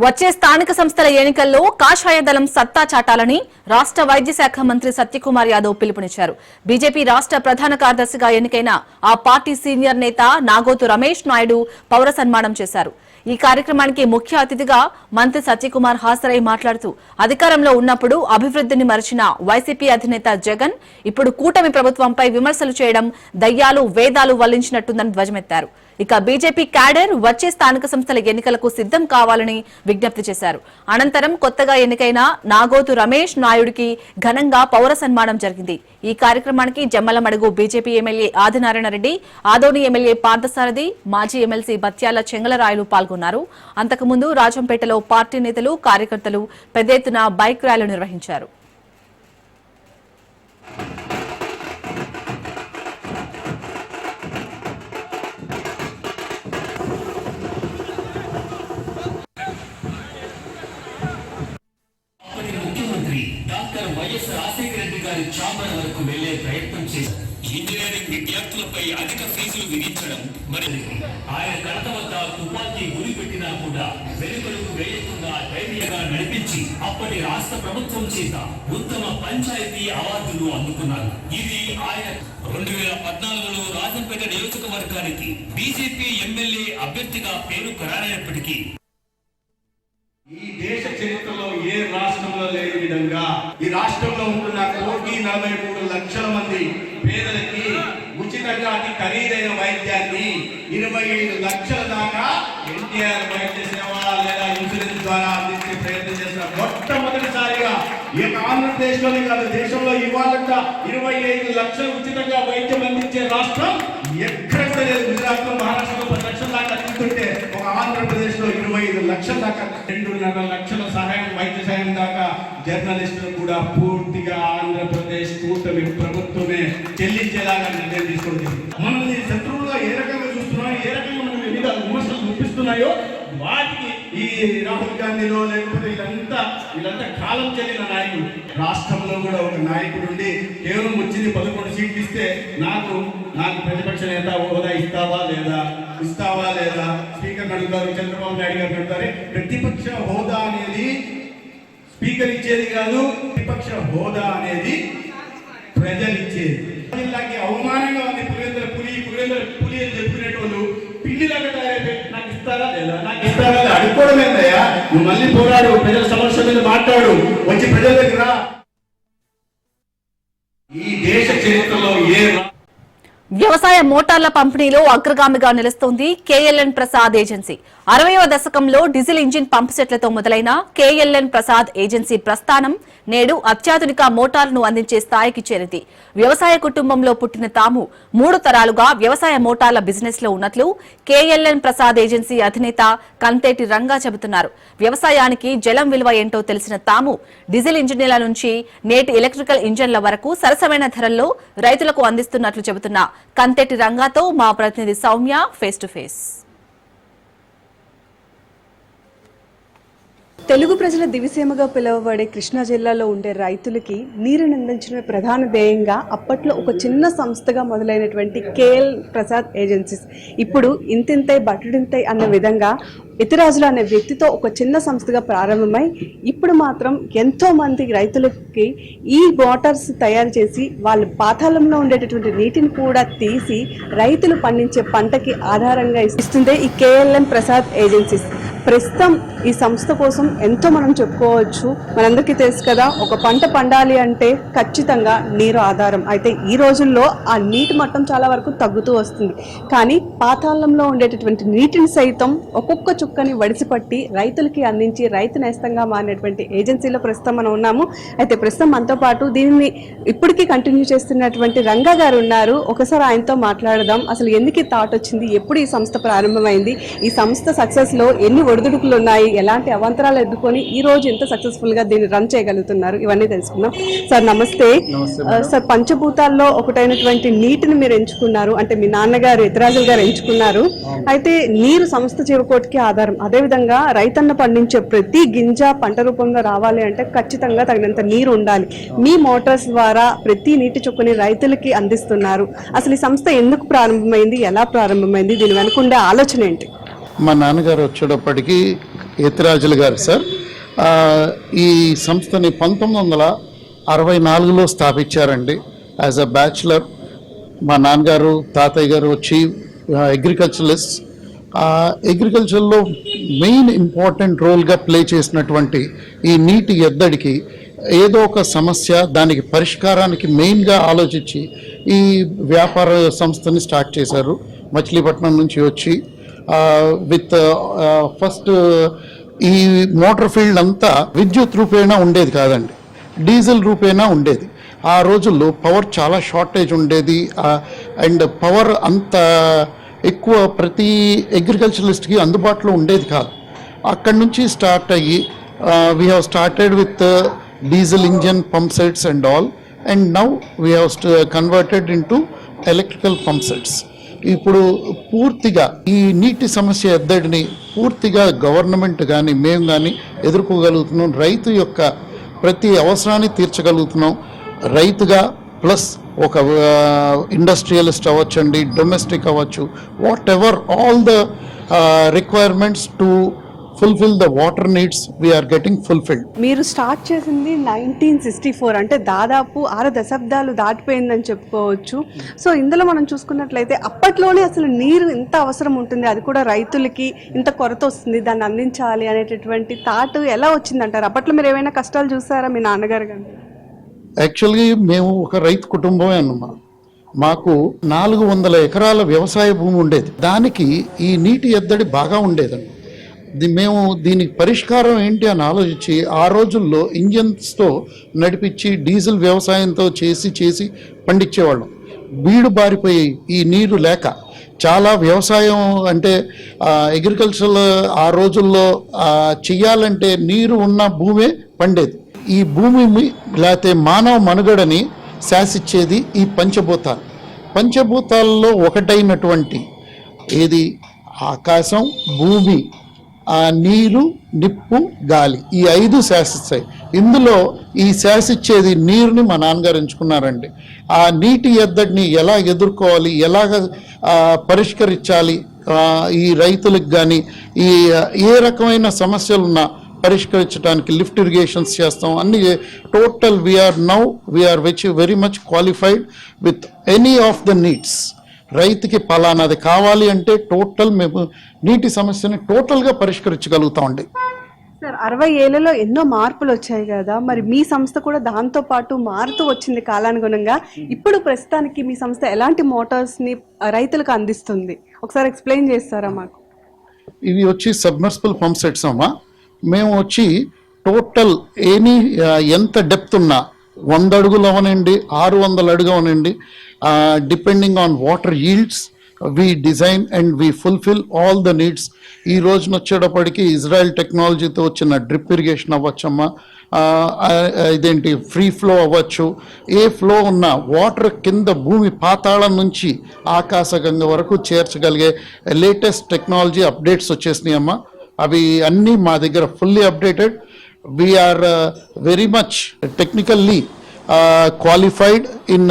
వచ్చే స్థానిక సంస్థల ఎన్నికల్లో కాషాయ దళం సత్తా చాటాలని రాష్ట్ర వైద్య శాఖ మంత్రి సత్యకుమార్ యాదవ్ పిలుపునిచ్చారు. బీజేపీ రాష్ట్ర ప్రధాన కార్యదర్శిగా ఎన్నికైన ఆ పార్టీ సీనియర్ నేత నాగోతు రమేష్ నాయుడు పౌర సన్మానం చేశారు. ఈ కార్యక్రమానికి ముఖ్య అతిథిగా మంత్రి సత్యకుమార్ హాజరై మాట్లాడుతూ అధికారంలో ఉన్నప్పుడు అభివృద్ధిని మరచిన వైసీపీ అధినేత జగన్ ఇప్పుడు కూటమి ప్రభుత్వంపై విమర్శలు చేయడం దయ్యాలు వేదాలు వల్లించినట్టుందని ధ్వజమెత్తారు. ఇక బీజేపీ క్యాడర్ వచ్చే స్థానిక సంస్థల ఎన్నికలకు సిద్దం కావాలని విజ్ఞప్తి చేశారు. అనంతరం కొత్తగా ఎన్నికైన నాగోతు రమేష్ నాయుడికి ఘనంగా పౌర సన్మానం జరిగింది. ఈ కార్యక్రమానికి Jammalamadugu BJP MLA Adinarayana Reddy, Adoni MLA Parthasarathi, మాజీ ఎమ్మెల్సీ బత్యాల చెంగలరాయలు పాల్గొన్నారు. అంతకుముందు రాజంపేటలో పార్టీ నేతలు, కార్యకర్తలు పెద్ద ఎత్తున బైక్ ర్యాలీ నిర్వహించారు. డాక్టర్ వైఎస్ రాజశేఖర రెడ్డి గారి చాంబర్ వరకు వెళ్లే ప్రయత్నం చేశారు. ఇంజనీరింగ్ విద్యార్థులపై అధిక ఫీజులు విధించడం మరి ఆయన కడత వద్ద తుపాకీ గురి పెట్టినా కూడా వెలుకలకు వేయకుండా ధైర్యంగా నడిపించి అప్పటి రాష్ట్ర ప్రభుత్వం చేత ఉత్తమ పంచాయతీ అవార్డులు అందుకున్నారు. ఇది ఆయన 2014లో రాజంపేట నియోజకవర్గానికి బీజేపీ ఎమ్మెల్యే అభ్యర్థిగా పేరు ఖరారైనప్పటికీ ఈ దేశ చరిత్రలో ఏ రాష్ట్రంలో లేని విధంగా ఈ రాష్ట్రంలో ఉంటున్న 1,43,00,000 మంది పేదలకి ఉచితంగా అతి ఖరీదైన వైద్యాన్ని 25 లక్షల దాకా ఎన్టీఆర్ వైద్య సేవ లేదా ఇన్సూరెన్స్ ద్వారా అందించే ప్రయత్నం చేసిన మొట్టమొదటిసారిగా ఈ ఆంధ్రప్రదేశ్ లోనే కాదు దేశంలో ఇవాళ 25 లక్షలు ఉచితంగా వైద్యం అందించే రాష్ట్రం ఎక్కడ కూడా లేదు. గుజరాత్ లో, మహారాష్ట్రలో 10 లక్షల దాకా తీసుకుంటే ఒక ఆంధ్రప్రదేశ్ లో 25 లక్షల దాకా 2.5 లక్షల సహాయం వైద్య సహాయం దాకా జర్నలిస్టులు కూడా పూర్తిగా ఆంధ్రప్రదేశ్ కూటమి ప్రభుత్వమే చెల్లించేలాగా నిర్ణయం తీసుకుంటుంది. మనల్ని శత్రువులుగా ఏ రకంగా చూస్తున్నాయో, ఏ రకంగా మనం మీద విమర్శలు చూపిస్తున్నాయో వాటికి ఈ రాహుల్ గాంధీలో లేకపోతే వీళ్ళంతా కాలం చెల్లిన నాయకులు. రాష్ట్రంలో కూడా ఒక నాయకుడు ఉండి కేవలం వచ్చింది 11 సీట్లు ఇస్తే నాకు ప్రతిపక్ష నేత హోదా ఇస్తావా లేదా స్పీకర్ అడుగుతారు, చంద్రబాబు నాయుడు గారు అడుగుతారు. ప్రతిపక్ష హోదా అనేది స్పీకర్ ఇచ్చేది కాదు, ప్రతిపక్ష హోదా అనేది ప్రజలు ఇచ్చేది. ఇలాంటి అవమానంగా ఉంది. పులివెందుల పులి అని చెప్పుకునేటోళ్ళు పిల్లిలాగా తయారైపోయి నాకు ఇస్తారా లేదా అడుక్కోవడమేందయ్యా. నువ్వు మళ్ళీ పోరాడు, ప్రజల సమస్య మీద మాట్లాడు, వచ్చి ప్రజల దగ్గర. ఈ దేశ చరిత్రలో వ్యవసాయ మోటార్ల పంపిణీలో అగ్రగామిగా నిలుస్తోంది కేఎల్ఎన్ ప్రసాద్ ఏజెన్సీ. 60వ దశకంలో డీజిల్ ఇంజిన్ పంప్ సెట్లతో మొదలైన కేఎల్ఎన్ ప్రసాద్ ఏజెన్సీ ప్రస్థానం నేడు అత్యాధునిక మోటార్లను అందించే స్థాయికి చేరింది. వ్యవసాయ కుటుంబంలో పుట్టిన తాము 3 తరాలుగా వ్యవసాయ మోటార్ల బిజినెస్ లో ఉన్నట్లు కేఎల్ఎన్ ప్రసాద్ ఏజెన్సీ అధినేత కంతేటి రంగా చెబుతున్నారు. వ్యవసాయానికి జలం విలువ ఏంటో తెలిసిన తాము డీజిల్ ఇంజిన్ల నుంచి నేటి ఎలక్ట్రికల్ ఇంజన్ల వరకు సరసమైన ధరల్లో రైతులకు అందిస్తున్నట్లు చెబుతున్న కంతేటి రంగాతో మా ప్రతినిధి Soumya face to face. Telugu ప్రజల దివిసీమగా పిలువబడే కృష్ణా జిల్లాలో ఉండే రైతులకి నీరుని అందించడమే ప్రధాన ధ్యేయంగా అప్పట్లో ఒక చిన్న సంస్థగా మొదలైనటువంటి కేఎల్ ప్రసాద్ ఏజెన్సీస్ ఇప్పుడు ఇంతింతై బట్టుడింతై అన్న విధంగా ఇతిరాజులు అనే వ్యక్తితో ఒక చిన్న సంస్థగా ప్రారంభమై ఇప్పుడు మాత్రం ఎంతో మంది రైతులకి ఈ మోటార్స్ తయారు చేసి వాళ్ళు పాతాళంలో ఉండేటటువంటి నీటిని కూడా తీసి రైతులు పండించే పంటకి ఆధారంగా ఇస్తుంది ఈ కేఎల్ఎన్ ప్రసాద్ ఏజెన్సీస్. ప్రస్తుతం ఈ సంస్థ కోసం ఎంతో మనం చెప్పుకోవచ్చు. మనందరికీ తెలుసు కదా, ఒక పంట పండాలి అంటే ఖచ్చితంగా నీరు ఆధారం. అయితే ఈ రోజుల్లో ఆ నీటి మట్టం చాలా వరకు తగ్గుతూ వస్తుంది. కానీ పాతాళంలో ఉండేటటువంటి నీటిని సైతం ఒక్కొక్క చుక్కని వడిసిపట్టి రైతులకి అందించి రైతు నేస్తంగా మారినటువంటి ఏజెన్సీలో ప్రస్తుతం మనం ఉన్నాము. అయితే ప్రస్తుతం మనతో పాటు దీనిని ఇప్పటికీ కంటిన్యూ చేస్తున్నటువంటి రంగా గారు ఉన్నారు. ఒకసారి ఆయనతో మాట్లాడదాం. అసలు ఎందుకు ఈ థాట్ వచ్చింది, ఎప్పుడు ఈ సంస్థ ప్రారంభమైంది, ఈ సంస్థ సక్సెస్లో ఎన్ని ఒడిదుడుకులు ఉన్నాయి, ఎలాంటి అవాంతరాలు ఎదుర్కొని ఈ రోజు ఎంత సక్సెస్ఫుల్ గా దీన్ని రన్ చేయగలుగుతున్నారు, ఇవన్నీ తెలుసుకుందాం. సార్ నమస్తే. సార్ పంచభూతాల్లో ఒకటైనటువంటి నీటిని మీరు ఎంచుకున్నారు, అంటే మీ నాన్నగారు ఇతరాజులు గారు ఎంచుకున్నారు. అయితే నీరు సంస్థ జీవకోటికి ఆధారం. అదేవిధంగా రైతన్న పండించే ప్రతి గింజ పంట రూపంలో రావాలి అంటే ఖచ్చితంగా తగినంత నీరు ఉండాలి. మీ మోటార్స్ ద్వారా ప్రతి నీటి చుక్కని రైతులకి అందిస్తున్నారు. అసలు ఈ సంస్థ ఎందుకు ప్రారంభమైంది, ఎలా ప్రారంభమైంది, దీని వెనుకుండే ఆలోచన ఏంటి? మా నాన్నగారు వచ్చేటప్పటికి యతిరాజులు గారు సార్. ఈ సంస్థని 1964లో స్థాపించారండి యాజ్ అ బ్యాచులర్. మా నాన్నగారు తాతయ్య గారు వచ్చి అగ్రికల్చరలిస్ట్. అగ్రికల్చర్లో మెయిన్ ఇంపార్టెంట్ రోల్గా ప్లే చేసినటువంటి ఈ నీటి ఎద్దడికి ఏదో ఒక సమస్య, దానికి పరిష్కారానికి మెయిన్గా ఆలోచించి ఈ వ్యాపార సంస్థని స్టార్ట్ చేశారు. మచిలీపట్నం నుంచి వచ్చి విత్ ఫస్ట్ ఈ మోటార్ ఫీల్డ్ అంతా విద్యుత్ రూపేణా ఉండేది కాదండి, డీజిల్ రూపేణా ఉండేది. ఆ రోజుల్లో పవర్ చాలా షార్టేజ్ ఉండేది అండ్ పవర్ అంత ఎక్కువ ప్రతి అగ్రికల్చరలిస్ట్కి అందుబాటులో ఉండేది కాదు. అక్కడి నుంచి స్టార్ట్ అయ్యి we have started with diesel engine pump sets and all, and now we have converted into electrical pump sets. ఇప్పుడు పూర్తిగా ఈ నీటి సమస్య ఎద్దడిని పూర్తిగా గవర్నమెంట్ కానీ మేము కానీ ఎదుర్కోగలుగుతున్నాం. రైతు యొక్క ప్రతి అవసరాన్ని తీర్చగలుగుతున్నాం రైతుగా, ప్లస్ ఒక ఇండస్ట్రియలిస్ట్ అవ్వచ్చండి, డొమెస్టిక్ అవ్వచ్చు, whatever all the requirements to fulfil the water needs we are getting fulfilled. మీరు స్టార్ట్ చేసింది 1964, అంటే దాదాపు 6 దశాబ్దాలు దాటిపోయిందని చెప్పుకోవచ్చు. సో ఇందులో మనం చూసుకున్నట్లయితే అప్పట్లోనే అసలు నీరు ఎంత అవసరం ఉంటుంది, అది కూడా రైతులకి ఇంత కొరత వస్తుంది, దాన్ని అందించాలి అనేటటువంటి థాట్ ఎలా వచ్చిందంటారు? అప్పట్లో మీరు ఏమైనా కష్టాలు చూసారా మీ నాన్నగారు కానీ? యాక్చువల్గా మేము ఒక రైతు కుటుంబమే అన్నమా. మాకు 400 ఎకరాల వ్యవసాయ భూమి ఉండేది. దానికి ఈ నీటి ఎద్దడి బాగా ఉండేదండి. మేము దీనికి పరిష్కారం ఏంటి అని ఆలోచించి ఆ రోజుల్లో ఇంజన్స్తో నడిపించి డీజిల్ వ్యవసాయంతో చేసి పండించేవాళ్ళం. బీడు బారిపోయి ఈ నీరు లేక చాలా వ్యవసాయం అంటే అగ్రికల్చర్ ఆ రోజుల్లో చెయ్యాలంటే నీరు ఉన్న భూమే పండేది. ఈ భూమి లేకపోతే మానవ మనుగడని శాసించేది ఈ పంచభూతాలలో ఒకటైనటువంటి ఏది ఆకాశం, భూమి, నీరు, నిప్పు, గాలి, ఈ 5 శాసిస్తాయి. ఇందులో ఈ శాసిచ్చేది నీరుని మా నాన్నగారు ఎంచుకున్నారండి. ఆ నీటి ఎద్దడిని ఎలా ఎదుర్కోవాలి, ఎలాగ పరిష్కరించాలి, ఈ రైతులకు కానీ ఈ ఏ రకమైన సమస్యలున్నా పరిష్కరించడానికి లిఫ్ట్ ఇరిగేషన్స్ చేస్తాం అన్ని. Total we are very much qualified with any of the needs. రైతుకి పలానాది కావాలి అంటే టోటల్ మేము నీటి సమస్యని టోటల్గా పరిష్కరించగలుగుతామండి. సార్ 60 ఏళ్లలో ఎన్నో మార్పులు వచ్చాయి కదా, మరి మీ సంస్థ కూడా దాంతో పాటు మారుతూ వచ్చింది కాలానుగుణంగా. ఇప్పుడు ప్రస్తుతానికి మీ సంస్థ ఎలాంటి మోటార్స్ని రైతులకు అందిస్తుంది, ఒకసారి ఎక్స్ప్లెయిన్ చేస్తారా మాకు? ఇవి వచ్చి సబ్మర్సిబుల్ పంప్ సెట్స్ అమ్మా. మేము వచ్చి టోటల్ ఎంత డెప్త్ ఉన్నా 100 అడుగులు అవనండి, 600 అడుగు అవనండి, depending on water yields we design and we fulfil all the needs. ఈ రోజున వచ్చేటప్పటికి ఇజ్రాయెల్ టెక్నాలజీతో వచ్చిన డ్రిప్ ఇరిగేషన్ అవ్వచ్చమ్మా, ఇదేంటి ఫ్రీ ఫ్లో అవ్వచ్చు. ఏ ఫ్లో ఉన్నా వాటర్ కింద భూమి పాతాళం నుంచి ఆకాశగంగ వరకు చేర్చగలిగే లేటెస్ట్ టెక్నాలజీ అప్డేట్స్ వచ్చేసినాయి అమ్మా. అవి అన్నీ మా దగ్గర fully updated. We are very much technically qualified in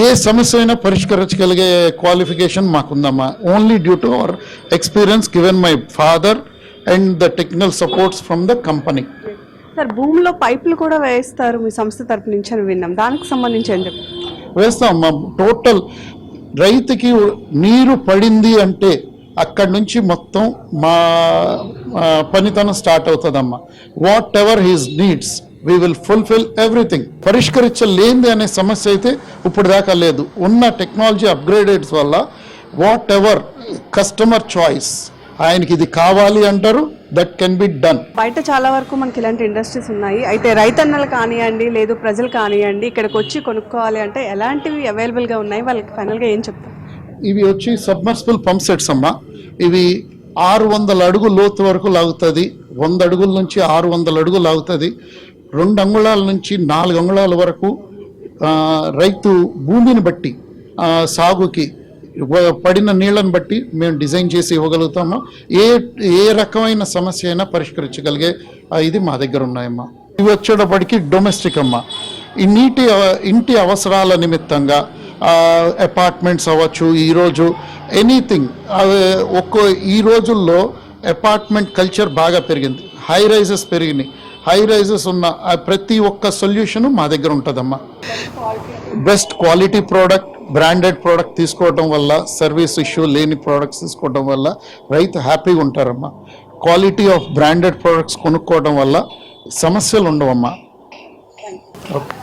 ఏ సమస్య అయినా పరిష్కరించగలిగే క్వాలిఫికేషన్ మాకుందమ్మా. Only due to our experience given my father and the technical supports from the company. Sir భూమిలో పైపులు కూడా వేస్తారు మీ సంస్థ తరపు నుంచి అని విన్నాం, దానికి సంబంధించి ఏం చెప్పండి? వేస్తామమ్మా. టోటల్ రైతుకి నీరు పడింది అంటే అక్కడి నుంచి మొత్తం మా పనితనం స్టార్ట్ అవుతుందమ్మా. Whatever his needs we will fulfil everything. పరిష్కరించలేంది అనే సమస్య అయితే ఇప్పుడు దాకా లేదు. ఉన్న టెక్నాలజీ అప్గ్రేడెడ్స్ వల్ల వాట్ ఎవర్ కస్టమర్ చాయిస్, ఆయనకి ఇది కావాలి అంటారు, దట్ కెన్ బి డన్. బయట చాలా వరకు మనకి ఇలాంటి ఇండస్ట్రీస్ ఉన్నాయి. అయితే రైతన్నలు కానివ్వండి, లేదు ప్రజలు కానివ్వండి, ఇక్కడికి వచ్చి కొనుక్కోవాలి అంటే ఎలాంటివి అవైలబుల్గా ఉన్నాయి, వాళ్ళకి ఫైనల్గా ఏం చెప్తారు? ఇవి వచ్చి సబ్మర్సిబుల్ పంప్ సెట్స్ అమ్మా. ఇవి 600 అడుగు లోతు వరకు లాగుతుంది, 100 అడుగుల నుంచి 600 అడుగు లాగుతుంది. 2 అంగుళాల నుంచి 4 అంగుళాల వరకు రైతు భూమిని బట్టి సాగుకి పడిన నీళ్ళని బట్టి మేము డిజైన్ చేసి ఇవ్వగలుగుతాము. ఏ రకమైన సమస్య అయినా పరిష్కరించగలిగే ఇది మా దగ్గర ఉన్నాయమ్మా. ఇవి వచ్చేటప్పటికి డొమెస్టిక్ అమ్మా. ఈ ఇంటి అవసరాల నిమిత్తంగా అపార్ట్మెంట్స్ అవ్వచ్చు, ఈరోజు ఎనీథింగ్. ఈ రోజుల్లో అపార్ట్మెంట్ కల్చర్ బాగా పెరిగింది, హై రైజెస్ పెరిగినాయి. హై రైజెస్ ఉన్న ప్రతి ఒక్క సొల్యూషన్ మా దగ్గర ఉంటుందమ్మా. Best quality product, branded product తీసుకోవడం వల్ల, సర్వీస్ ఇష్యూ లేని ప్రోడక్ట్స్ తీసుకోవడం వల్ల రైతు హ్యాపీగా ఉంటారమ్మా. క్వాలిటీ ఆఫ్ బ్రాండెడ్ ప్రోడక్ట్స్ కొనుక్కోవడం వల్ల సమస్యలు ఉండవమ్మా.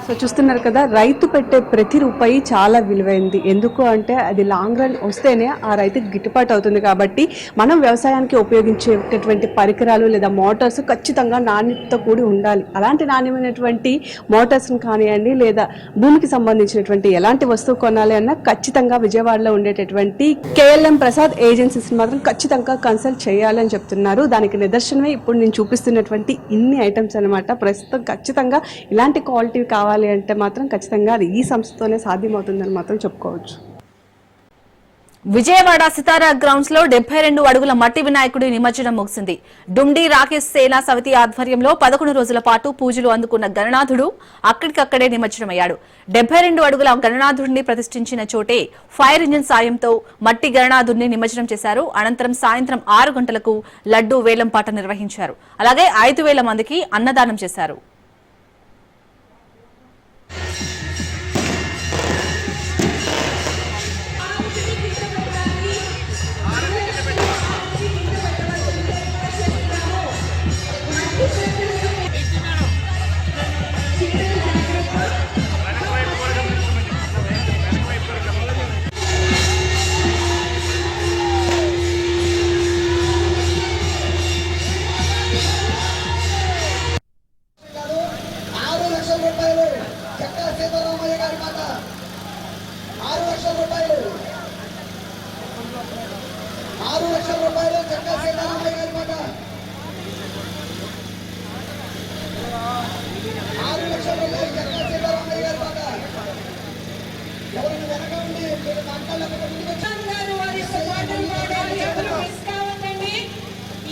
సో చూస్తున్నారు కదా, రైతు పెట్టే ప్రతి రూపాయి చాలా విలువైంది. ఎందుకు అంటే అది లాంగ్ రన్ వస్తేనే ఆ రైతుకి గిట్టుబాటు అవుతుంది. కాబట్టి మనం వ్యవసాయానికి ఉపయోగించేటటువంటి పరికరాలు లేదా మోటార్స్ ఖచ్చితంగా నాణ్యతతో కూడి ఉండాలి. అలాంటి నాణ్యమైనటువంటి మోటార్స్ని కానివ్వండి, లేదా భూమికి సంబంధించినటువంటి ఎలాంటి వస్తువు కొనాలి అన్నా ఖచ్చితంగా విజయవాడలో ఉండేటటువంటి కేఎల్ఎం ప్రసాద్ ఏజెన్సీస్ని మాత్రం ఖచ్చితంగా కన్సల్ట్ చేయాలని చెప్తున్నారు. దానికి నిదర్శనమే ఇప్పుడు నేను చూపిస్తున్నటువంటి ఇన్ని ఐటమ్స్ అనమాట. ప్రస్తుతం ఖచ్చితంగా ఇలాంటి క్వాలిటీ కావాలి అంటే మాత్రం ఖచ్చితంగా అది ఈ సంస్థతోనే సాధ్యమవుతుందని మాత్రం చెప్పుకోవచ్చు. విజయవాడ సితారా గ్రౌండ్స్ లో 72 అడుగుల మట్టి వినాయకుడి నిమజ్జనం ముగిసింది. డుమ్డి రాకేష్ సేనా సమితి ఆధ్వర్యంలో 11 రోజుల పాటు పూజలు అందుకున్న గణనాథుడు అక్కడికక్కడే నిమజ్జనమయ్యాడు. 72 అడుగుల గణనాథుడిని ప్రతిష్ఠించిన చోటే ఫైర్ ఇంజిన్ సాయంతో మట్టి గణనాథుడిని నిమజ్జనం చేశారు. అనంతరం సాయంత్రం 6 గంటలకు లడ్డూ వేలంపాట నిర్వహించారు. అలాగే 5,000 మందికి అన్నదానం చేశారు.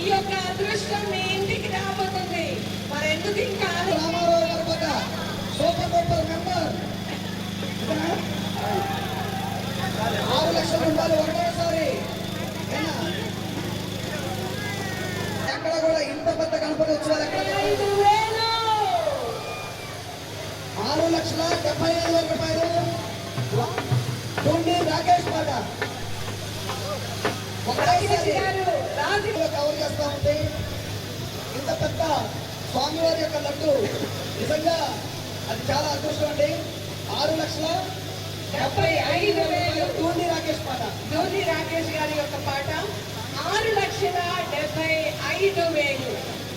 ఈ యొక్క అదృష్టం మీ ఇంటికి రాబోతుంది. మరి ఎందుకు ఇంకా 6 లక్షల రూపాయలు ఒకటేసారి. ఎక్కడ కూడా ఇంత పెద్ద గణపతి ఉత్సవాలు ఎక్కడ 6,75,000 రూపాయలు డుమ్డి రాకేష్ పాట కవర్ చేస్తా ఉంది. ఇంత పెద్ద స్వామివారి యొక్క లడ్డు నిజంగా అది చాలా అదృష్టం అండి. 6,75,000 డుమ్డి రాకేష్ పాట, ధోని రాకేష్ గారి యొక్క పాట 6,75,000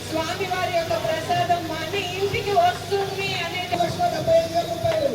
స్వామి వారి యొక్క ప్రసాదం మన ఇంటికి వస్తుంది అనేది 1,75,000 రూపాయలు.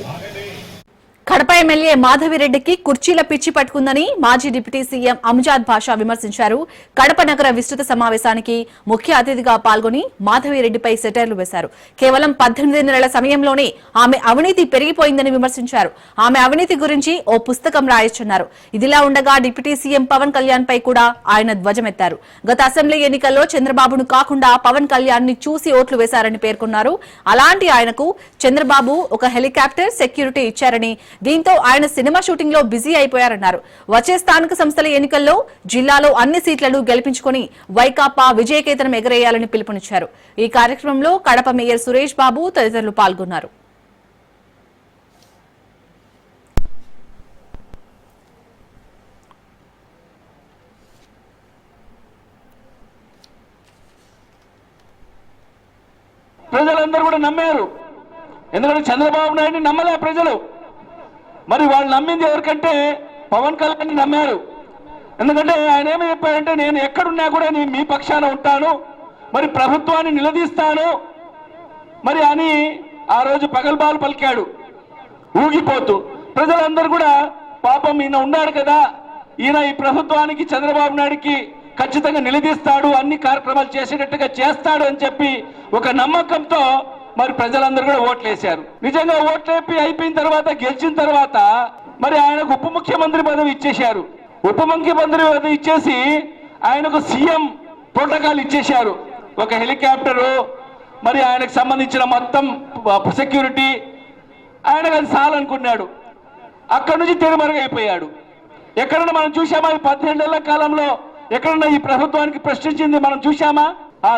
కడప ఎమ్మెల్యే మాధవిరెడ్డికి కుర్చీల పిచ్చి పట్టుకుందని మాజీ డిప్యూటీ సీఎం అంజాద్ బాషా విమర్శించారు. కడప నగర విస్తృత సమావేశానికి ముఖ్య అతిథిగా పాల్గొని మాధవిరెడ్డిపై సెటైర్లు వేశారు. కేవలం 18 నెలల సమయంలోనే ఆమె అవినీతి పెరిగిపోయిందని విమర్శించారు. ఆమె అవినీతి గురించి ఓ పుస్తకం రాయొచ్చన్నారు. ఇదిలా ఉండగా డిప్యూటీ సీఎం పవన్ కళ్యాణ్ పై కూడా ఆయన ధ్వజమెత్తారు. గత అసెంబ్లీ ఎన్నికల్లో చంద్రబాబును కాకుండా పవన్ కళ్యాణ్ ని చూసి ఓట్లు వేశారని పేర్కొన్నారు. అలాంటి ఆయనకు చంద్రబాబు ఒక హెలికాప్టర్ సెక్యూరిటీ ఇచ్చారని, దీంతో ఆయన సినిమా షూటింగ్ లో బిజీ అయిపోయారన్నారు. వచ్చే స్థానిక సంస్థల ఎన్నికల్లో జిల్లాలో అన్ని సీట్లను గెలిపించుకుని వైకాపా విజయకేతనం ఎగరేయాలని పిలుపునిచ్చారు. ఈ కార్యక్రమంలో కడప మేయర్ సురేష్ బాబు తదితరులు పాల్గొన్నారు. ప్రజలందరూ కూడా నమ్మారు. ఎందుకంటే చంద్రబాబు నాయుడిని నమ్మలే ప్రజలు. మరి వాళ్ళు నమ్మింది ఎవరికంటే పవన్ కళ్యాణ్ నమ్మారు. ఎందుకంటే ఆయన ఏమి చెప్పారంటే, నేను ఎక్కడున్నా కూడా నేను మీ పక్షాన ఉంటాను, మరి ప్రభుత్వాన్ని నిలదీస్తాను మరి అని ఆ రోజు పగల్బాలు పలికాడు ఊగిపోతూ. ప్రజలందరూ కూడా పాపం ఈయన ఉన్నాడు కదా, ఈయన ఈ ప్రభుత్వానికి చంద్రబాబు నాయుడికి ఖచ్చితంగా నిలదీస్తాడు, అన్ని కార్యక్రమాలు చేసేటట్టుగా చేస్తాడు అని చెప్పి ఒక నమ్మకంతో మరి ప్రజలందరూ కూడా ఓట్లేశారు. నిజంగా ఓట్లేపి అయిపోయిన తర్వాత, గెలిచిన తర్వాత మరి ఆయనకు ఉప ముఖ్యమంత్రి పదవి ఇచ్చేశారు. ఉప ముఖ్యమంత్రి పదవి ఇచ్చేసి ఆయనకు సీఎం ప్రోటోకాల్ ఇచ్చేశారు. ఒక హెలికాప్టరు, మరి ఆయనకు సంబంధించిన మొత్తం సెక్యూరిటీ, ఆయనకు అది చాలనుకున్నాడు. అక్కడి నుంచి తిరుమరుగైపోయాడు. ఎక్కడన్నా మనం చూసామా? 18 ఏళ్ల కాలంలో ఎక్కడన్నా ఈ ప్రభుత్వానికి ప్రశ్నించింది మనం చూశామా? ఆ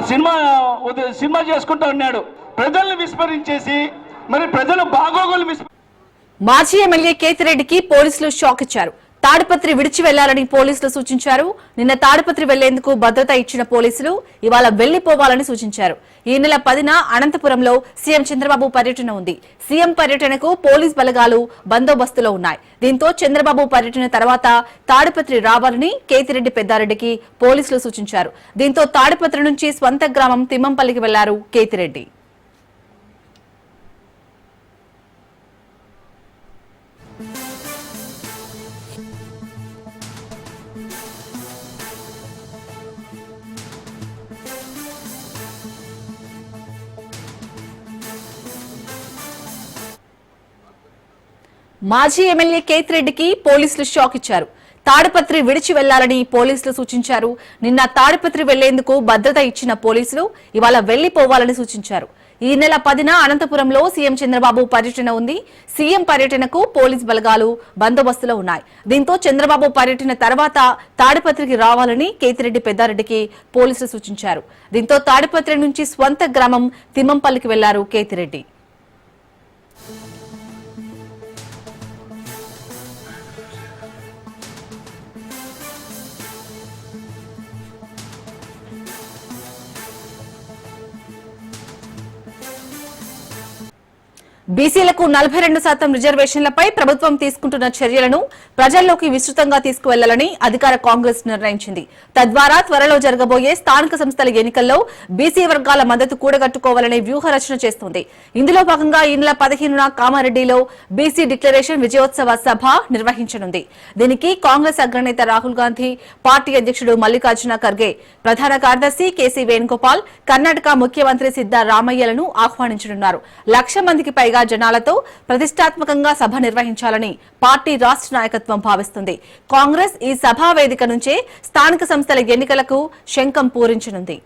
సినిమా చేసుకుంటూ ఉన్నాడు, ప్రజల్ని విస్మరించేసి మరి ప్రజల బాగోగులు మాజీ ఎమ్మెల్యే కేతిరెడ్డికి పోలీసులు షాక్ ఇచ్చారు. తాడిపత్రి విడిచి వెళ్లాలని పోలీసులు సూచించారు. నిన్న తాడిపత్రి వెళ్లేందుకు భద్రత ఇచ్చిన పోలీసులు ఇవాళ వెళ్లిపోవాలని సూచించారు. ఈ నెల 10న అనంతపురంలో సీఎం చంద్రబాబు పర్యటన ఉంది. సీఎం పర్యటనకు పోలీస్ బలగాలు బందోబస్తులో ఉన్నాయి. దీంతో చంద్రబాబు పర్యటన తర్వాత తాడిపత్రి రావాలని కేతిరెడ్డి పెద్దారెడ్డికి పోలీసులు సూచించారు. దీంతో తాడిపత్రి నుంచి స్వంత గ్రామం తిమ్మంపల్లికి వెళ్లారు కేతిరెడ్డి. మాజీ ఎమ్మెల్యే కేతిరెడ్డికి పోలీసులు షాక్ ఇచ్చారు. తాడిపత్రి విడిచి వెళ్లాలని పోలీసులు సూచించారు. నిన్న తాడిపత్రి వెళ్లేందుకు భద్రత ఇచ్చిన పోలీసులు ఇవాళ వెళ్లిపోవాలని సూచించారు. ఈ నెల 10న అనంతపురంలో సీఎం చంద్రబాబు పర్యటన ఉంది. సీఎం పర్యటనకు పోలీస్ బలగాలు బందోబస్తులో ఉన్నాయి. దీంతో చంద్రబాబు పర్యటన తర్వాత తాడిపత్రికి రావాలని కేతిరెడ్డి పెద్దారెడ్డికి పోలీసులు సూచించారు. దీంతో తాడిపత్రి నుంచి స్వంత గ్రామం తిమ్మంపల్లికి వెళ్లారు కేతిరెడ్డి. బీసీలకు 42% రిజర్వేషన్లపై ప్రభుత్వం తీసుకుంటున్న చర్యలను ప్రజల్లోకి విస్తృతంగా తీసుకువెళ్లాలని అధికార కాంగ్రెస్ నిర్ణయించింది. తద్వారా త్వరలో జరగబోయే స్థానిక సంస్థల ఎన్నికల్లో బీసీ వర్గాల మద్దతు కూడగట్టుకోవాలనే వ్యూహ రచన చేస్తోంది. ఇందులో భాగంగా ఈ నెల 15న కామారెడ్డిలో బీసీ డిక్లరేషన్ విజయోత్సవ సభ నిర్వహించనుంది. దీనికి కాంగ్రెస్ అగ్రనేత రాహుల్ గాంధీ, పార్టీ అధ్యక్షుడు మల్లికార్జున ఖర్గే, ప్రధాన కార్యదర్శి కేసీ వేణుగోపాల్, కర్ణాటక ముఖ్యమంత్రి సిద్దరామయ్యలను ఆహ్వానించనున్నారు. 1,00,000 మందికి పైగా జనాలతో ప్రతిష్టాత్మకంగా సభ నిర్వహించాలని పార్టీ రాష్ట్ర నాయకత్వం భావిస్తుంది. కాంగ్రెస్ ఈ సభా వేదిక నుంచే స్థానిక సంస్థల ఎన్నికలకు శంఖం పూరించనుంది.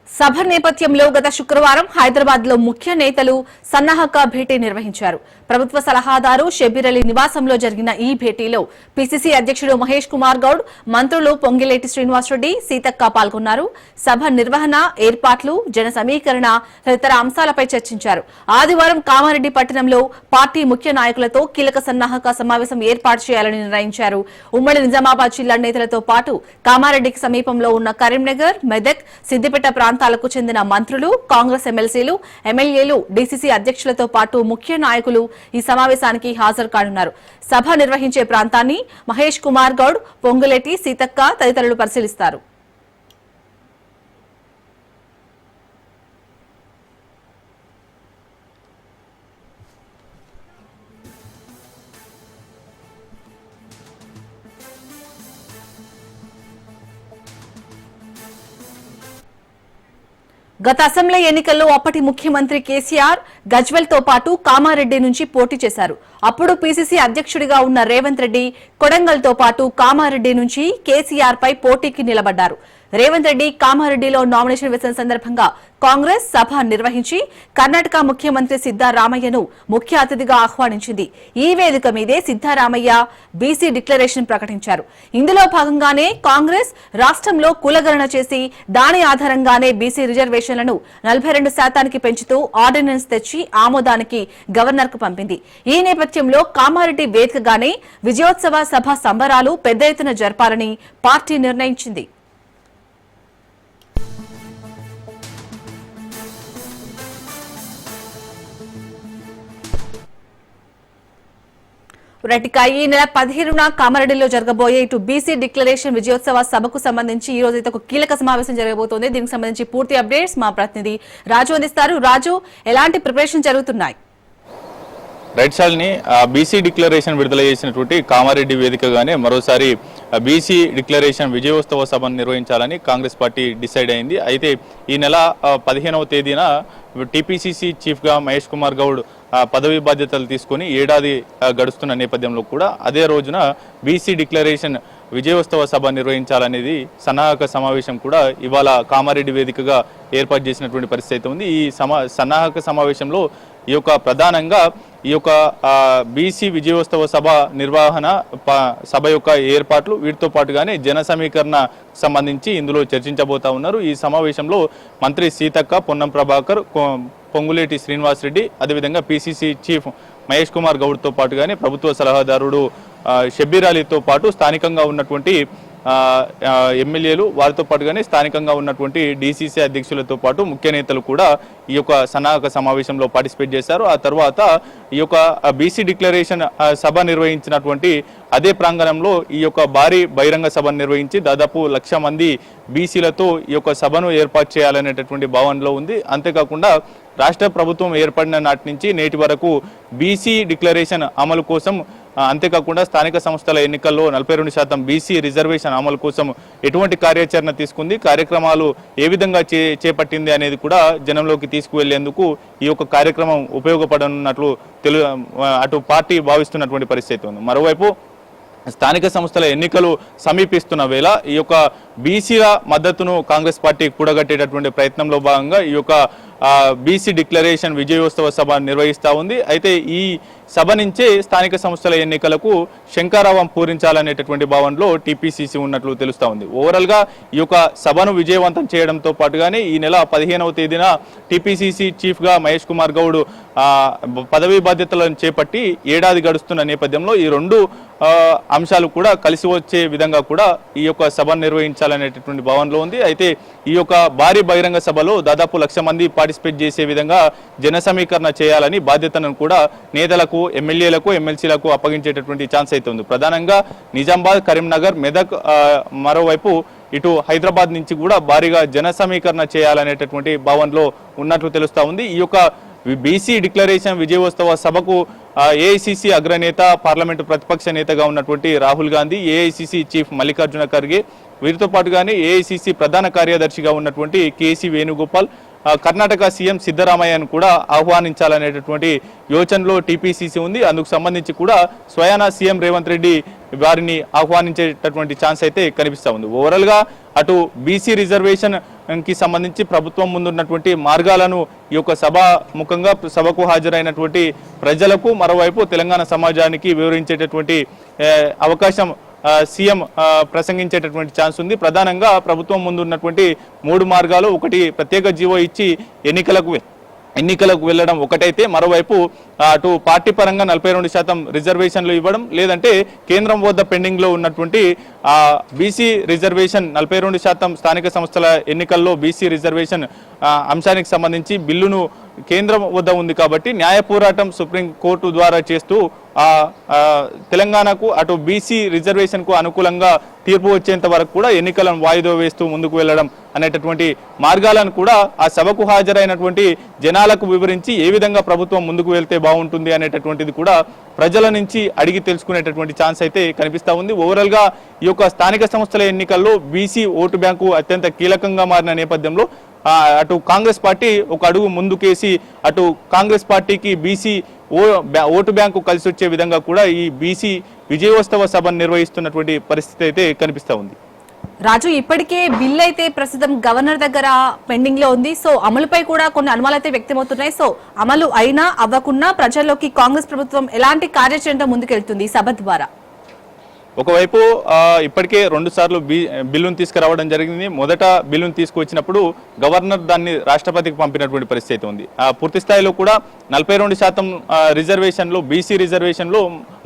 సభ నేపథ్యంలో గత శుక్రవారం హైదరాబాద్ లో ముఖ్య నేతలు సన్నాహక భేటీ నిర్వహించారు. ప్రభుత్వ సలహాదారు షబ్బీర్ అలీ నివాసంలో జరిగిన ఈ భేటీలో పీసీసీ అధ్యక్షుడు మహేష్ కుమార్ గౌడ్, మంత్రులు పొంగిలేటి శ్రీనివాసరెడ్డి, సీతక్క పాల్గొన్నారు. సభ నిర్వహణ, ఏర్పాట్లు, జన సమీకరణ తదితర అంశాలపై చర్చించారు. ఆదివారం కామారెడ్డి పట్టణంలో పార్టీ ముఖ్య నాయకులతో కీలక సన్నాహక సమావేశం ఏర్పాటు చేయాలని నిర్ణయించారు. ఉమ్మడి నిజామాబాద్ జిల్లా నేతలతో పాటు కామారెడ్డికి సమీపంలో ఉన్న కరీంనగర్, మెదక్, సిద్దిపేట ప్రాంతాలకు చెందిన మంత్రులు, కాంగ్రెస్ ఎమ్మెల్సీలు, ఎమ్మెల్యేలు, డీసీసీ అధ్యక్షులతో పాటు ముఖ్య నాయకులు ఈ సమావేశానికి హాజరు కానున్నారు. సభ నిర్వహించే ప్రాంతాన్ని మహేష్ కుమార్ గౌడ్, పొంగులేటి, సీతక్క తదితరులు పరిశీలిస్తారు. గత అసెంబ్లీ ఎన్నికల్లో అప్పటి ముఖ్యమంత్రి కేసీఆర్ గజ్వెల్ తో పాటు కామారెడ్డి నుంచి పోటీ చేశారు. అప్పుడు పీసీసీ అధ్యక్షుడిగా ఉన్న రేవంత్ రెడ్డి కొడంగల్ తో పాటు కామారెడ్డి నుంచి కేసీఆర్ పై పోటీకి నిలబడ్డారు. రేవంత్ రెడ్డి కామారెడ్డిలో నామినేషన్ వేసిన సందర్భంగా కాంగ్రెస్ సభ నిర్వహించి కర్ణాటక ముఖ్యమంత్రి సిద్దరామయ్యను ముఖ్య అతిథిగా ఆహ్వానించింది. ఈ వేదిక మీదే సిద్దరామయ్య బీసీ డిక్లరేషన్ ప్రకటించారు. ఇందులో భాగంగానే కాంగ్రెస్ రాష్ట్రంలో కులగణన చేసి దాని ఆధారంగానే బీసీ రిజర్వేషన్లను 42% పెంచుతూ ఆర్డినెన్స్ తెచ్చి ఆమోదానికి గవర్నర్ కు పంపింది. ఈ నేపథ్యంలో కామారెడ్డి వేదికగానే విజయోత్సవ సభ సంబరాలు పెద్ద ఎత్తున జరపాలని పార్టీ నిర్ణయించింది. ఈ నెల 15న కామారెడ్డిలో జరగబోయే ఇటు బీసీ డిక్లరేషన్ విజయోత్సవ సభకు సంబంధించి ఈ రోజు అయితే ఒక కీలక సమావేశం జరగబోతోంది. దీనికి సంబంధించి పూర్తి అప్డేట్స్ మా ప్రతినిధి రాజు అందిస్తారు. రాజు, ఎలాంటి ప్రిపరేషన్ జరుగుతున్నాయి? రైట్ షాల్ని బీసీ డిక్లరేషన్ విడుదల చేసినటువంటి కామారెడ్డి వేదికగానే మరోసారి బీసీ డిక్లరేషన్ విజయోత్సవ సభను నిర్వహించాలని కాంగ్రెస్ పార్టీ డిసైడ్ అయింది. అయితే ఈ నెల 15వ తేదీన టీపీసీసీ చీఫ్గా మహేష్ కుమార్ గౌడ్ పదవి బాధ్యతలు తీసుకొని ఏడాది గడుస్తున్న నేపథ్యంలో కూడా అదే రోజున బీసీ డిక్లరేషన్ విజయోత్సవ సభ నిర్వహించాలనేది సన్నాహక సమావేశం కూడా ఇవాళ కామారెడ్డి వేదికగా ఏర్పాటు చేసినటువంటి పరిస్థితి ఉంది. ఈ సన్నాహక సమావేశంలో ఈ యొక్క ప్రధానంగా ఈ యొక్క బీసీ విజయోత్సవ సభ నిర్వహణ సభ యొక్క ఏర్పాట్లు వీటితో పాటుగానే జన సమీకరణ సంబంధించి ఇందులో చర్చించబోతా ఉన్నారు. ఈ సమావేశంలో మంత్రి సీతక్క, పొన్నం ప్రభాకర్, పొంగులేటి శ్రీనివాసరెడ్డి, అదేవిధంగా పీసీసీ చీఫ్ మహేష్ కుమార్ గౌడ్తో పాటుగానే ప్రభుత్వ సలహాదారుడు షబ్బీర్ అలీతో పాటు స్థానికంగా ఉన్నటువంటి ఎమ్మెల్యేలు వారితో పాటుగానే స్థానికంగా ఉన్నటువంటి డీసీసీ అధ్యక్షులతో పాటు ముఖ్య నేతలు కూడా ఈ యొక్క సన్నాహక సమావేశంలో పార్టిసిపేట్ చేశారు. ఆ తర్వాత ఈ యొక్క బీసీ డిక్లరేషన్ సభ నిర్వహించినటువంటి అదే ప్రాంగణంలో ఈ యొక్క భారీ బహిరంగ సభను నిర్వహించి దాదాపు 1,00,000 మంది బీసీలతో ఈ యొక్క సభను ఏర్పాటు చేయాలనేటటువంటి భావనలో ఉంది. అంతేకాకుండా రాష్ట్ర ప్రభుత్వం ఏర్పడిన నాటి నుంచి నేటి వరకు బీసీ డిక్లరేషన్ అమలు కోసం, అంతేకాకుండా స్థానిక సంస్థల ఎన్నికల్లో 42% బీసీ రిజర్వేషన్ అమలు కోసం ఎటువంటి కార్యాచరణ తీసుకుంది, కార్యక్రమాలు ఏ విధంగా చేపట్టింది అనేది కూడా జనంలోకి తీసుకువెళ్లేందుకు ఈ యొక్క కార్యక్రమం ఉపయోగపడనున్నట్లు అటు పార్టీ భావిస్తున్నటువంటి పరిస్థితి ఉంది. మరోవైపు స్థానిక సంస్థల ఎన్నికలు సమీపిస్తున్న వేళ ఈ యొక్క బీసీల మద్దతును కాంగ్రెస్ పార్టీ కూడగట్టేటటువంటి ప్రయత్నంలో భాగంగా ఈ యొక్క బీసీ డిక్లరేషన్ విజయోత్సవ సభ నిర్వహిస్తూ ఉంది. అయితే ఈ సభ నుంచే స్థానిక సంస్థల ఎన్నికలకు శంఖారావం పూరించాలనేటటువంటి భావనలో టీపీసీసీ ఉన్నట్లు తెలుస్తూ ఉంది. ఓవరాల్గా ఈ యొక్క సభను విజయవంతం చేయడంతో పాటుగానే ఈ నెల 15వ తేదీన టీపీసీసీ చీఫ్గా మహేష్ కుమార్ గౌడ్ పదవీ బాధ్యతలను చేపట్టి ఏడాది గడుస్తున్న నేపథ్యంలో ఈ రెండు అంశాలు కూడా కలిసి వచ్చే విధంగా కూడా ఈ యొక్క సభను నిర్వహించాలనేటటువంటి భావనలో ఉంది. అయితే ఈ యొక్క భారీ బహిరంగ సభలో దాదాపు 1,00,000 మంది పార్టిసిపేట్ చేసే విధంగా జన సమీకరణ చేయాలని బాధ్యతను కూడా నేతలకు, ఎమ్మెల్యేలకు, ఎమ్మెల్సీలకు అప్పగించేటటువంటి ఛాన్స్ అయితే ఉంది. ప్రధానంగా నిజామాబాద్, కరీంనగర్, మెదక్, మరోవైపు ఇటు హైదరాబాద్ నుంచి కూడా భారీగా జన సమీకరణ చేయాలనేటటువంటి భావనలో ఉన్నట్లు తెలుస్తూ ఉంది. ఈ యొక్క బీసీ డిక్లరేషన్ విజయోత్సవ సభకు ఏఐసీసీ అగ్రనేత, పార్లమెంటు ప్రతిపక్ష నేతగా ఉన్నటువంటి రాహుల్ గాంధీ, ఏఐసీసీ చీఫ్ మల్లికార్జున ఖర్గే, వీరితో పాటుగానే ఏఐసీసీ ప్రధాన కార్యదర్శిగా ఉన్నటువంటి కేసీ వేణుగోపాల్, కర్ణాటక సీఎం సిద్ధరామయ్యను కూడా ఆహ్వానించాలనేటటువంటి యోచనలో టీపీసీసీ ఉంది. అందుకు సంబంధించి కూడా స్వయానా సీఎం రేవంత్ రెడ్డి వారిని ఆహ్వానించేటటువంటి ఛాన్స్ అయితే కనిపిస్తూ ఉంది. ఓవరాల్గా అటు బీసీ రిజర్వేషన్ కి సంబంధించి ప్రభుత్వం ముందున్నటువంటి మార్గాలను ఈ యొక్క ముఖంగా సభకు హాజరైనటువంటి ప్రజలకు, మరోవైపు తెలంగాణ సమాజానికి వివరించేటటువంటి అవకాశం సీఎం ప్రసంగించేటటువంటి ఛాన్స్ ఉంది. ప్రధానంగా ప్రభుత్వం ముందున్నటువంటి 3 మార్గాలు, ఒకటి ప్రత్యేక జీవో ఇచ్చి ఎన్నికలకు వెళ్ళడం ఒకటైతే, మరోవైపు అటు పార్టీ పరంగా 42% రిజర్వేషన్లు ఇవ్వడం, లేదంటే కేంద్రం వద్ద పెండింగ్లో ఉన్నటువంటి బీసీ రిజర్వేషన్ 42% స్థానిక సంస్థల ఎన్నికల్లో బీసీ రిజర్వేషన్ అంశానికి సంబంధించి బిల్లును కేంద్రం వద్ద ఉంది కాబట్టి న్యాయ పోరాటం సుప్రీంకోర్టు ద్వారా చేస్తూ తెలంగాణకు అటు బీసీ రిజర్వేషన్కు అనుకూలంగా తీర్పు వచ్చేంత వరకు కూడా ఎన్నికలను వాయిదా వేస్తూ ముందుకు వెళ్ళడం అనేటటువంటి మార్గాలను కూడా ఆ సభకు హాజరైనటువంటి జనాలకు వివరించి ఏ విధంగా ప్రభుత్వం ముందుకు వెళ్తే బాగుంటుంది అనేటటువంటిది కూడా ప్రజల నుంచి అడిగి తెలుసుకునేటటువంటి ఛాన్స్ అయితే కనిపిస్తూ ఉంది. ఓవరాల్గా ఈ యొక్క స్థానిక సంస్థల ఎన్నికల్లో బీసీ ఓటు బ్యాంకు అత్యంత కీలకంగా మారిన నేపథ్యంలో అటు కాంగ్రెస్ పార్టీ ఒక అడుగు ముందుకేసి అటు కాంగ్రెస్ పార్టీకి బీసీ ఓటు బ్యాంకు కలిసి వచ్చే విధంగా కూడా ఈ బీసీ విజయోత్సవ సభను నిర్వహిస్తున్నటువంటి పరిస్థితి అయితే కనిపిస్తూ ఉంది. రాజు, ఇప్పటికే బిల్ అయితే ప్రస్తుతం గవర్నర్ దగ్గర పెండింగ్ లో ఉంది. సో అమలుపై కూడా కొన్ని అనుమానాలు అయితే వ్యక్తమవుతున్నాయి. సో అమలు అయినా అవ్వకున్నా ప్రజల్లోకి కాంగ్రెస్ ప్రభుత్వం ఎలాంటి కార్యాచరణ ముందుకెళ్తుంది ఈ సభ ద్వారా? ఒకవైపు ఇప్పటికే 2 సార్లు బిల్లును తీసుకురావడం జరిగింది. మొదట బిల్లును తీసుకువచ్చినప్పుడు గవర్నర్ దాన్ని రాష్ట్రపతికి పంపినటువంటి పరిస్థితి ఉంది. పూర్తి స్థాయిలో కూడా 42% రిజర్వేషన్లు, బీసీ రిజర్వేషన్లు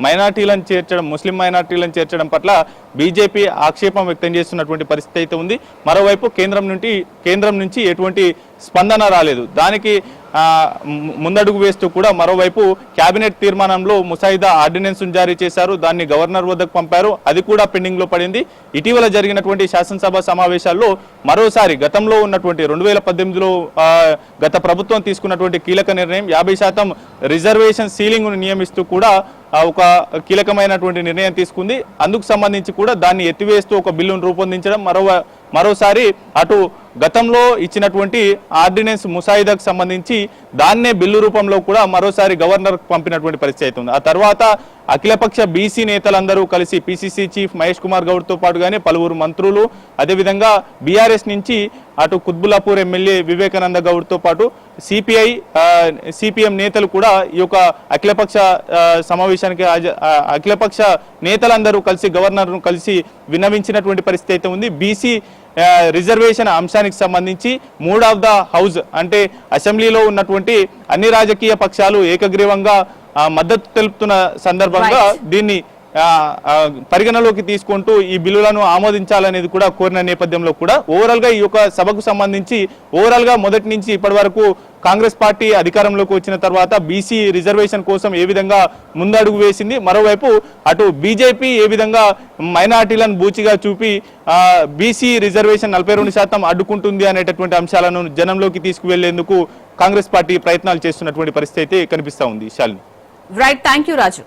మైనార్టీలను చేర్చడం, ముస్లిం మైనార్టీలను చేర్చడం పట్ల బీజేపీ ఆక్షేపం వ్యక్తం చేస్తున్నటువంటి పరిస్థితి అయితే ఉంది. మరోవైపు కేంద్రం నుంచి ఎటువంటి స్పందన రాలేదు. దానికి ముందడుగు వేస్తూ కూడా మరోవైపు కేబినెట్ తీర్మానంలో ముసాయిదా ఆర్డినెన్స్ జారీ చేశారు. దాన్ని గవర్నర్ వద్దకు పంపారు. అది కూడా పెండింగ్ లో పడింది. ఇటీవల జరిగినటువంటి శాసనసభ సమావేశాల్లో మరోసారి గతంలో ఉన్నటువంటి 2018లో గత ప్రభుత్వం తీసుకున్నటువంటి కీలక నిర్ణయం 50% రిజర్వేషన్ సీలింగ్ ను నియమిస్తూ కూడా ఒక కీలకమైనటువంటి నిర్ణయం తీసుకుంది. అందుకు సంబంధించి కూడా దాన్ని ఎత్తివేస్తూ ఒక బిల్లును రూపొందించడం, మరోసారి అటు గతంలో ఇచ్చినటువంటి ఆర్డినెన్స్ ముసాయిదాకు సంబంధించి దాన్నే బిల్లు రూపంలో కూడా మరోసారి గవర్నర్ పంపినటువంటి పరిస్థితి ఉంది. ఆ తర్వాత అఖిలపక్ష బీసీ నేతలందరూ కలిసి పిసిసి చీఫ్ మహేష్ కుమార్ గౌడ్తో పాటుగానే పలువురు మంత్రులు, అదేవిధంగా బీఆర్ఎస్ నుంచి అటు కుత్బుల్లాపూర్ ఎమ్మెల్యే వివేకానంద గౌడ్తో పాటు సిపిఎం నేతలు కూడా ఈ యొక్క అఖిలపక్ష సమావేశానికి అఖిలపక్ష నేతలందరూ కలిసి గవర్నర్ను కలిసి విన్నవించినటువంటి పరిస్థితి అయితే ఉంది. బీసీ రిజర్వేషన్ అంశానికి సంబంధించి మూడ్ ఆఫ్ ద హౌస్ అంటే అసెంబ్లీలో ఉన్నటువంటి అన్ని రాజకీయ పక్షాలు ఏకగ్రీవంగా మద్దతు తెలుపుతున్న సందర్భంగా దీన్ని పరిగణలోకి తీసుకుంటూ ఈ బిల్లులను ఆమోదించాలనేది కూడా కోరిన నేపథ్యంలో కూడా ఓవరాల్ గా ఈ యొక్క సభకు సంబంధించి ఓవరాల్ గా మొదటి నుంచి ఇప్పటి వరకు కాంగ్రెస్ పార్టీ అధికారంలోకి వచ్చిన తర్వాత బీసీ రిజర్వేషన్ కోసం ఏ విధంగా ముందడుగు వేసింది, మరోవైపు అటు బీజేపీ ఏ విధంగా మైనార్టీలను బూచిగా చూపి బీసీ రిజర్వేషన్ 42% అడ్డుకుంటుంది అనేటటువంటి అంశాలను జనంలోకి తీసుకువెళ్లేందుకు కాంగ్రెస్ పార్టీ ప్రయత్నాలు చేస్తున్నటువంటి పరిస్థితి అయితే కనిపిస్తా ఉంది. Shalini. Right, thank you Raju.